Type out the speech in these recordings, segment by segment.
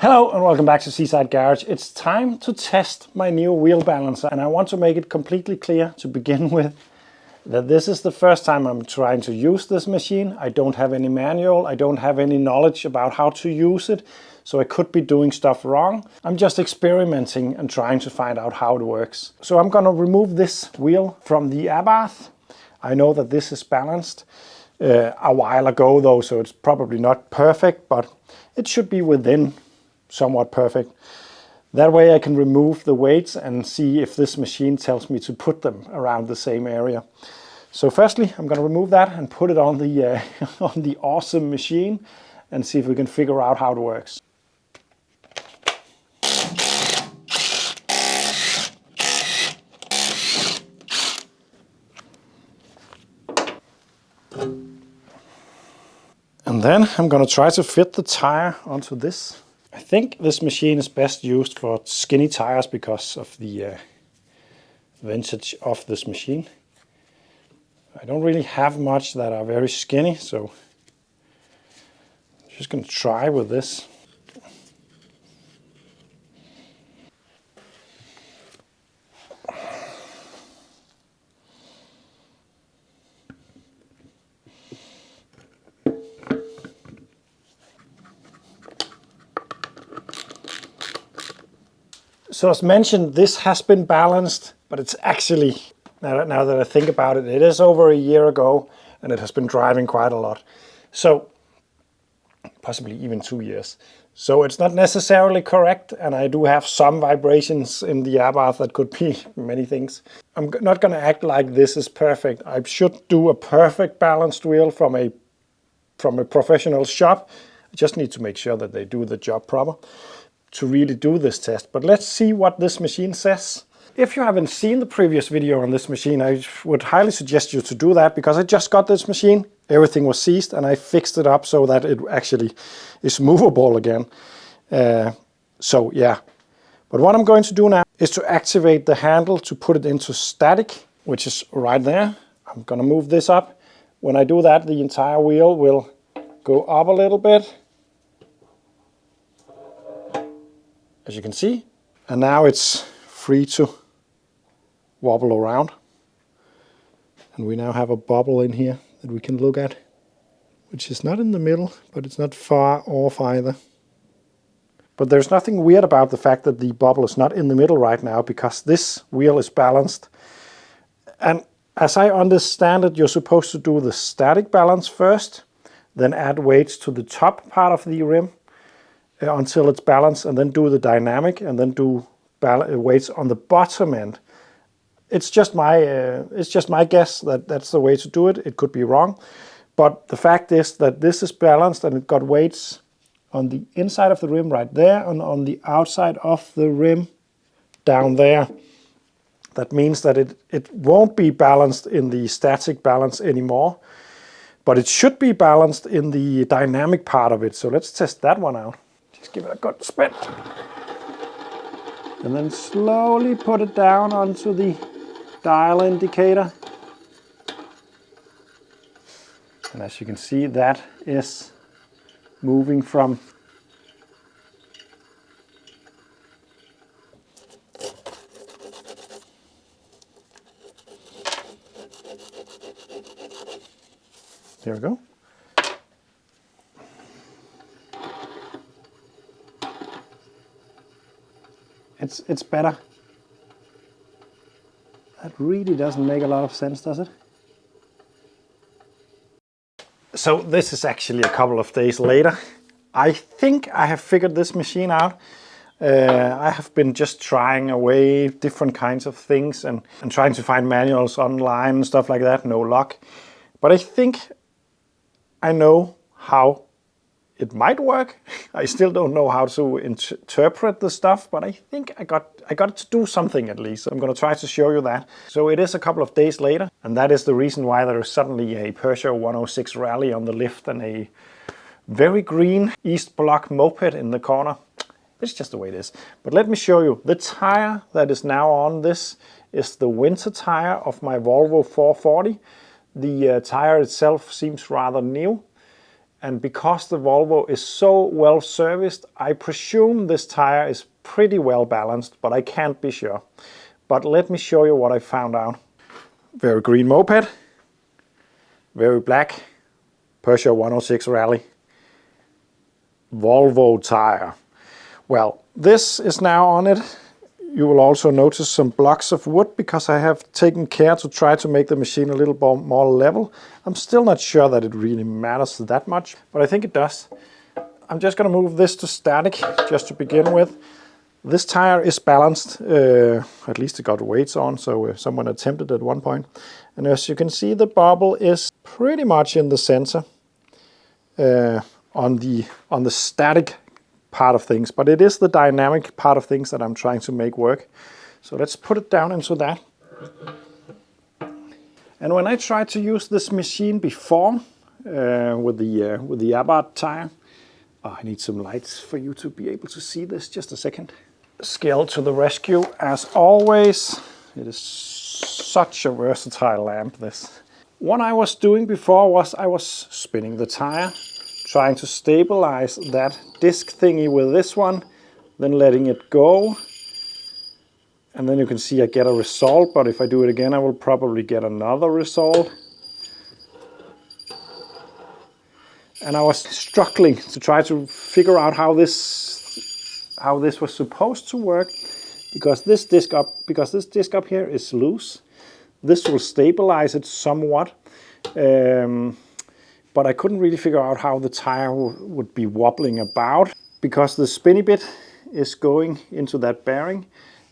Hello and welcome back to Seaside Garage. It's time to test my new wheel balancer, and I want to make it completely clear to begin with that this is the first time I'm trying to use this machine. I don't have any manual, I don't have any knowledge about how to use it, so I could be doing stuff wrong. I'm just experimenting and trying to find out how it works. So I'm gonna remove this wheel from the air bath. I know that this is balanced a while ago though, so it's probably not perfect, but it should be within somewhat perfect. That way I can remove the weights and see if this machine tells me to put them around the same area. So firstly, I'm going to remove that and put it on the on the awesome machine and see if we can figure out how it works. And then I'm going to try to fit the tire onto this. I think this machine is best used for skinny tires because of the vintage of this machine. I don't really have much that are very skinny, so I'm just going to try with this. So as mentioned, this has been balanced, but it's actually, now that I think about it, it is over a year ago and it has been driving quite a lot. So possibly even 2 years. So it's not necessarily correct, and I do have some vibrations in the air bath that could be many things. I'm not going to act like this is perfect. I should do a perfect balanced wheel from a professional shop. I just need to make sure that they do the job proper to really do this test. But let's see what this machine says. If you haven't seen the previous video on this machine, I would highly suggest you to do that, because I just got this machine, everything was seized, and I fixed it up so that it actually is movable again. So yeah, but what I'm going to do now is to activate the handle to put it into static, which is right there. I'm gonna move this up. When I do that, the entire wheel will go up a little bit, as you can see, and now it's free to wobble around. And we now have a bubble in here that we can look at, which is not in the middle, but it's not far off either. But there's nothing weird about the fact that the bubble is not in the middle right now, because this wheel is balanced. And as I understand it, you're supposed to do the static balance first, then add weights to the top part of the rim until it's balanced, and then do the dynamic, and then do weights on the bottom end. It's just my guess that that's the way to do it. It could be wrong, but the fact is that this is balanced and it got weights on the inside of the rim right there and on the outside of the rim down there. That means that it won't be balanced in the static balance anymore, but it should be balanced in the dynamic part of it. So let's test that one out. Just give it a good spin. And then slowly put it down onto the dial indicator. And as you can see, that is moving from there we go. It's better. That really doesn't make a lot of sense, does it? So this is actually a couple of days later. I think I have figured this machine out. I have been just trying away different kinds of things and trying to find manuals online and stuff like that. No luck. But I think I know how it might work. I still don't know how to interpret the stuff, but I think I got it to do something at least. I'm going to try to show you that. So it is a couple of days later, and that is the reason why there is suddenly a Peugeot 106 Rally on the lift and a very green East Block moped in the corner. It's just the way it is. But let me show you. The tire that is now on this is the winter tire of my Volvo 440. The tire itself seems rather new. And because the Volvo is so well serviced, I presume this tire is pretty well balanced, but I can't be sure. But let me show you what I found out. Very green moped, very black, Peugeot 106 Rally, Volvo tire. Well, this is now on it. You will also notice some blocks of wood because I have taken care to try to make the machine a little more level. I'm still not sure that it really matters that much, but I think it does. I'm just going to move this to static just to begin with. This tire is balanced, at least it got weights on, so someone attempted at one point. And as you can see, the bubble is pretty much in the center on the static part of things, but it is the dynamic part of things that I'm trying to make work. So let's put it down into that. And when I tried to use this machine before with the Abarth tire, I need some lights for you to be able to see this. Just a second. Scale to the rescue as always. It is such a versatile lamp, this. What I was doing before was I was spinning the tire, trying to stabilize that disc thingy with this one, then letting it go. And then you can see I get a result, but if I do it again, I will probably get another result. And I was struggling to try to figure out how this was supposed to work, because this disc up here is loose. This will stabilize it somewhat. But I couldn't really figure out how the tire would be wobbling about, because the spinny bit is going into that bearing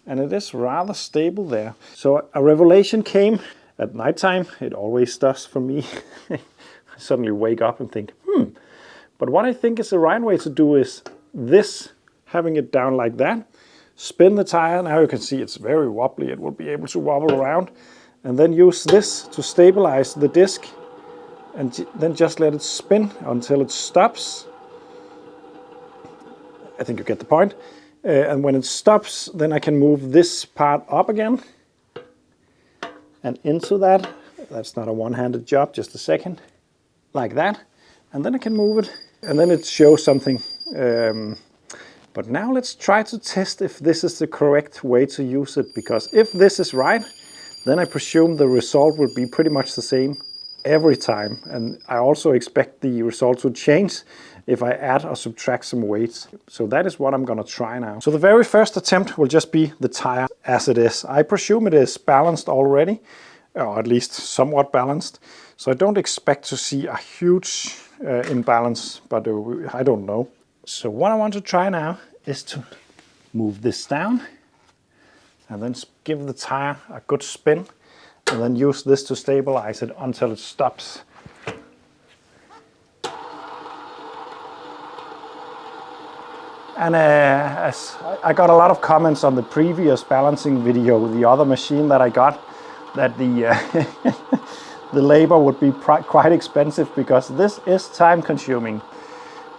and it is rather stable there. So a revelation came at nighttime. It always does for me. I suddenly wake up and think, but what I think is the right way to do is this, having it down like that, spin the tire. Now you can see it's very wobbly. It will be able to wobble around, and then use this to stabilize the disc. And then just let it spin until it stops. I think you get the point. And when it stops, then I can move this part up again and into that. That's not a one-handed job, just a second. Like that. And then I can move it. And then it shows something. But now let's try to test if this is the correct way to use it. Because if this is right, then I presume the result would be pretty much the same every time, and I also expect the result to change if I add or subtract some weights. So that is what I'm gonna try now. So the very first attempt will just be the tire as it is. I presume it is balanced already, or at least somewhat balanced. So I don't expect to see a huge imbalance, but I don't know. So what I want to try now is to move this down and then give the tire a good spin, and then use this to stabilize it until it stops. And as I got a lot of comments on the previous balancing video, the other machine that I got, that the the labor would be quite expensive, because this is time consuming.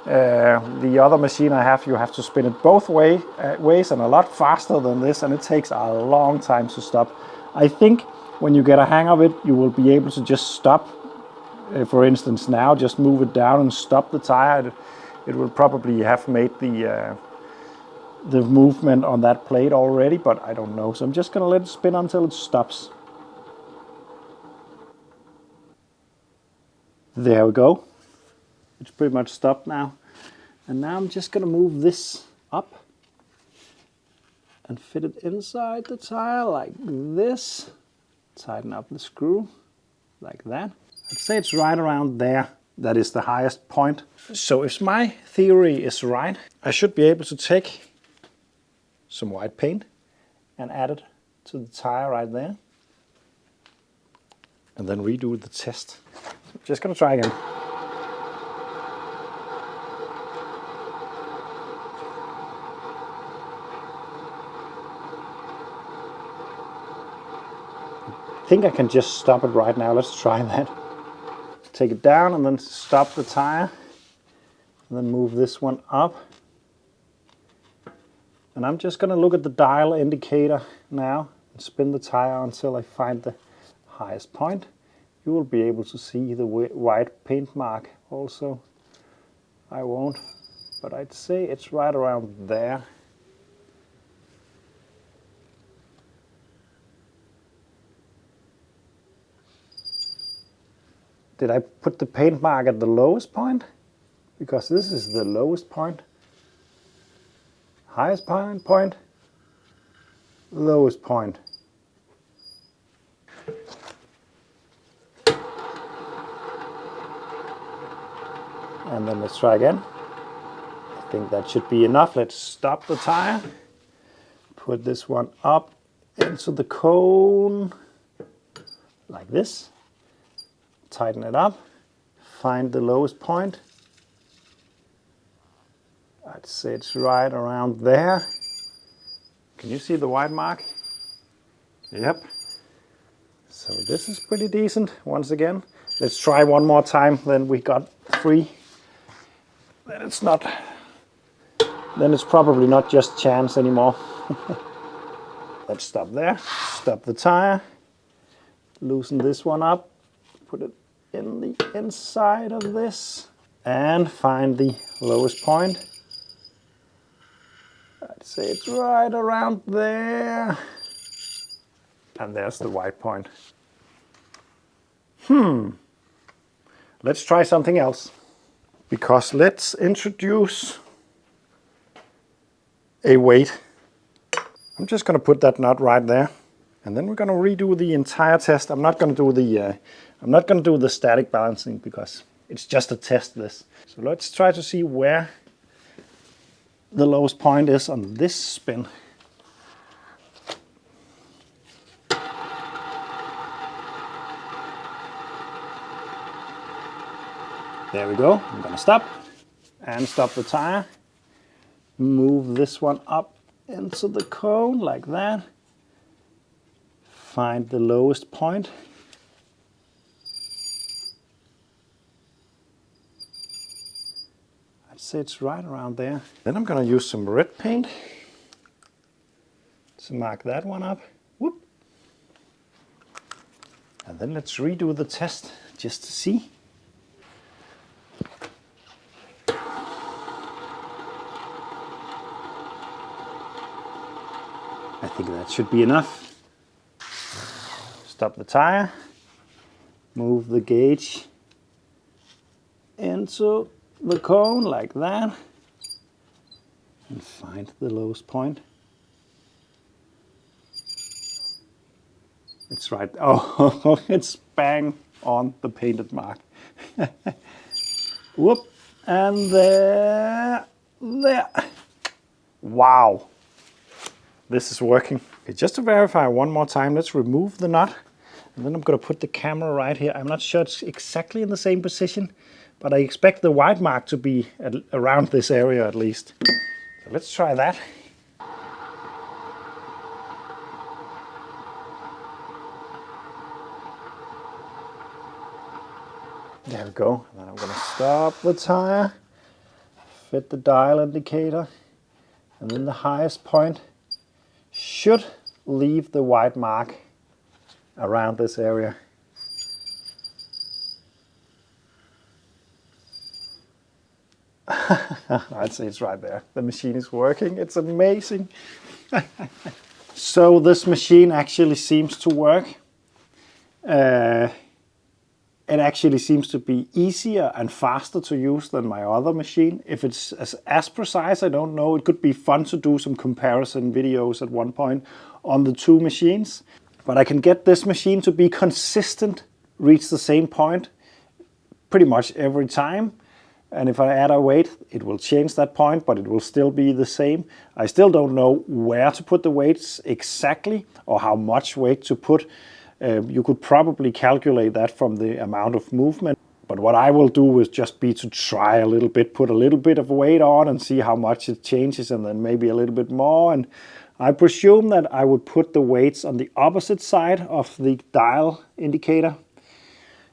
The other machine I have, you have to spin it both ways and a lot faster than this, and it takes a long time to stop. I think when you get a hang of it, you will be able to just stop. For instance, now just move it down and stop the tire. It will probably have made the movement on that plate already, but I don't know. So I'm just going to let it spin until it stops. There we go. It's pretty much stopped now. And now I'm just going to move this up and fit it inside the tire like this. Tighten up the screw like that. I'd say it's right around there. That is the highest point. So if my theory is right, I should be able to take some white paint and add it to the tire right there. And then redo the test. So just gonna try again. I think I can just stop it right now. Let's try that. Take it down and then stop the tire. And then move this one up. And I'm just going to look at the dial indicator now and spin the tire until I find the highest point. You will be able to see the white paint mark also. I won't, but I'd say it's right around there. Did I put the paint mark at the lowest point? Because this is the lowest point. Highest point, lowest point. And then let's try again. I think that should be enough. Let's stop the tire. Put this one up into the cone like this. Tighten it up. Find the lowest point. I'd say it's right around there. Can you see the white mark? Yep. So this is pretty decent. Once again, let's try one more time. Then we got 3. Then it's not. Then it's probably not just chance anymore. Let's stop there. Stop the tire. Loosen this one up. Put it in the inside of this. And find the lowest point. I'd say it's right around there. And there's the white point. Let's try something else. Because let's introduce a weight. I'm just going to put that nut right there. And then we're going to redo the entire test. I'm not going to do the static balancing because it's just a test this. So let's try to see where the lowest point is on this spin. There we go. I'm going to stop and stop the tire. Move this one up into the cone like that. Find the lowest point. I'd say it's right around there. Then I'm going to use some red paint to mark that one up. Whoop. And then let's redo the test just to see. I think that should be enough. Stop the tire, move the gauge into the cone like that, and find the lowest point. It's right, oh, it's bang on the painted mark. Whoop, and there. Wow, this is working. Okay, just to verify one more time, let's remove the nut. And then I'm going to put the camera right here. I'm not sure it's exactly in the same position, but I expect the white mark to be around this area at least. So let's try that. There we go. And then I'm going to stop the tire, fit the dial indicator, and then the highest point should leave the white mark around this area. I'd say it's right there. The machine is working. It's amazing. So this machine actually seems to work. It actually seems to be easier and faster to use than my other machine. If it's as precise, I don't know. It could be fun to do some comparison videos at one point on the 2 machines. But I can get this machine to be consistent, reach the same point pretty much every time. And if I add a weight, it will change that point, but it will still be the same. I still don't know where to put the weights exactly or how much weight to put. You could probably calculate that from the amount of movement. But what I will do is just be to try a little bit, put a little bit of weight on and see how much it changes, and then maybe a little bit more. And I presume that I would put the weights on the opposite side of the dial indicator.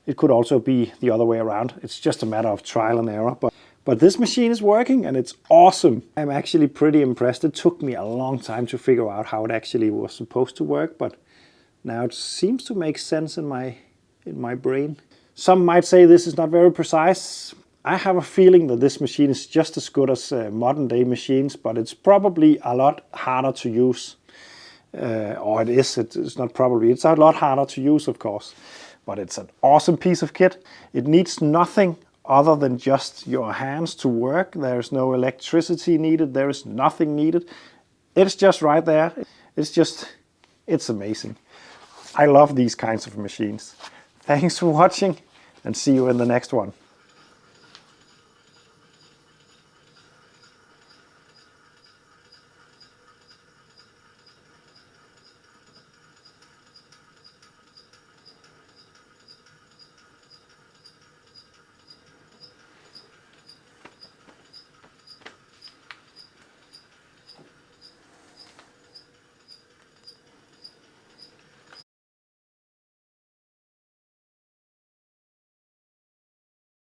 It could also be the other way around. It's just a matter of trial and error. But this machine is working and it's awesome. I'm actually pretty impressed. It took me a long time to figure out how it actually was supposed to work, but now it seems to make sense in my brain. Some might say this is not very precise. I have a feeling that this machine is just as good as modern day machines, but it's probably a lot harder to use. Or it is, it's not probably, it's a lot harder to use, of course. But it's an awesome piece of kit. It needs nothing other than just your hands to work. There's no electricity needed, there is nothing needed. It's just right there. It's amazing. I love these kinds of machines. Thanks for watching, and see you in the next one.